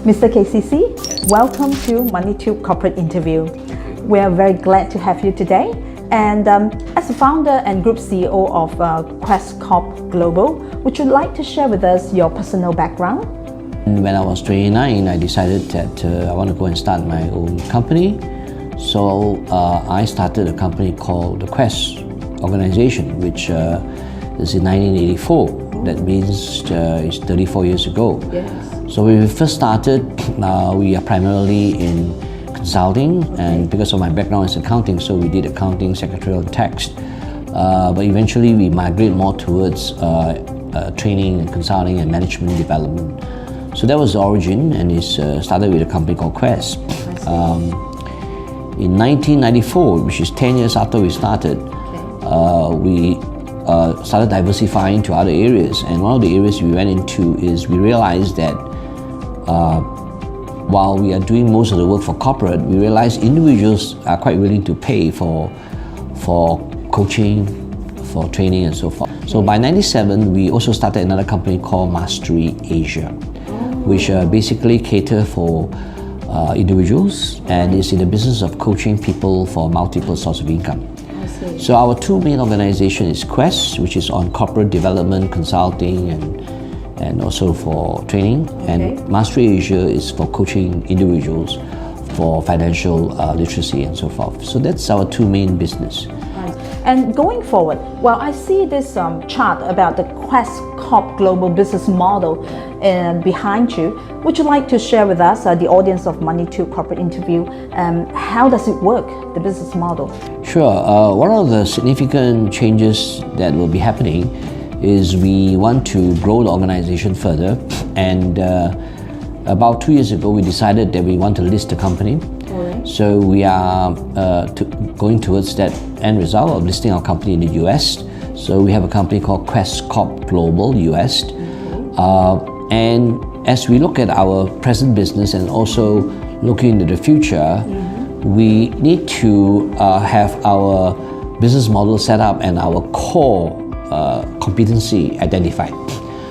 Mr. KCC, welcome to MoneyTube Corporate Interview. We are very glad to have you today. And as a founder and group CEO of Quest Corp Global, would you like to share with us your personal background? When I was 29, I decided that I want to go and start my own company. So I started a company called the Quest organization, which is in 1984. That means it's 34 years ago. Yes. So when we first started, we are primarily in consulting, and because of my background is accounting, so we did accounting, secretarial, and tax. But eventually we migrate more towards training and consulting and management development. So that was the origin, and it started with a company called Quest. In 1994, which is 10 years after we started, we started diversifying to other areas, and one of the areas we went into is we realized that while we are doing most of the work for corporate, we realized individuals are quite willing to pay for coaching, for training and so forth. So by 97, we also started another company called Mastery Asia, which basically cater for individuals and is in the business of coaching people for multiple sources of income. So our two main organizations is Quest, which is on corporate development, consulting, and also for training, and Mastery Asia is for coaching individuals for financial literacy and so forth. So that's our two main business. And going forward, well, I see this chart about the Quest Corp Global business model behind you. Would you like to share with us, the audience of MoneyTube Corporate Interview, how does it work, the business model? Sure. One of the significant changes that will be happening is we want to grow the organization further, and about 2 years ago we decided that we want to list the company. So we are going towards that end result of listing our company in the US. So we have a company called Quest Corp Global US. And as we look at our present business and also looking into the future, we need to have our business model set up and our core competency identified.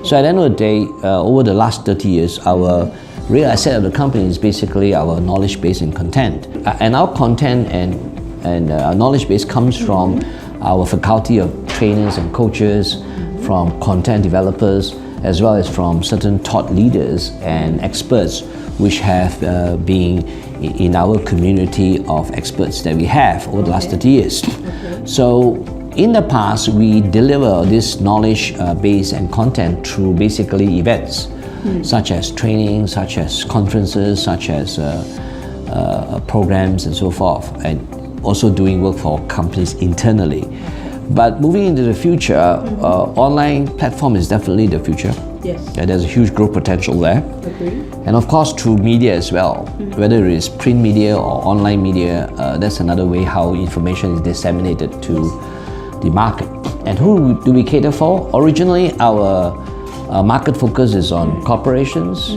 So at the end of the day, over the last 30 years, our real asset of the company is basically our knowledge base and content. And our content and our knowledge base comes from our faculty of trainers and coaches, from content developers, as well as from certain thought leaders and experts which have been in our community of experts that we have over the last 30 years. So in the past, we deliver this knowledge base and content through basically events, such as training, such as conferences, such as programs and so forth, and also doing work for companies internally. But moving into the future, online platform is definitely the future. Yes. There's a huge growth potential there. Agreed. And of course through media as well, whether it is print media or online media, that's another way how information is disseminated to the market. And who do we cater for? Originally, our market focus is on corporations,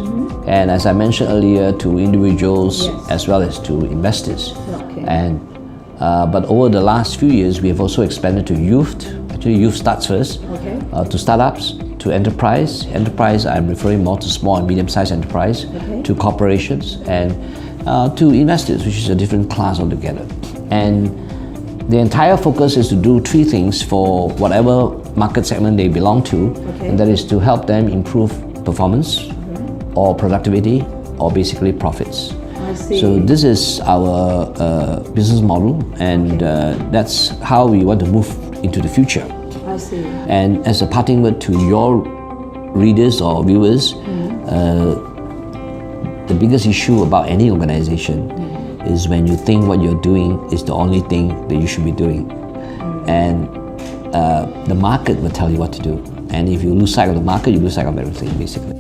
and as I mentioned earlier, to individuals as well as to investors. And but over the last few years, we have also expanded to youth. Actually, youth starts first, to startups, to enterprise. Enterprise, I'm referring more to small and medium-sized enterprise, to corporations, and to investors, which is a different class altogether. And the entire focus is to do three things for whatever market segment they belong to, and that is to help them improve performance or productivity or basically profits. So this is our business model, and that's how we want to move into the future. I see. And as a parting word to your readers or viewers, the biggest issue about any organization is when you think what you're doing is the only thing that you should be doing. And the market will tell you what to do. And if you lose sight of the market, you lose sight of everything, basically.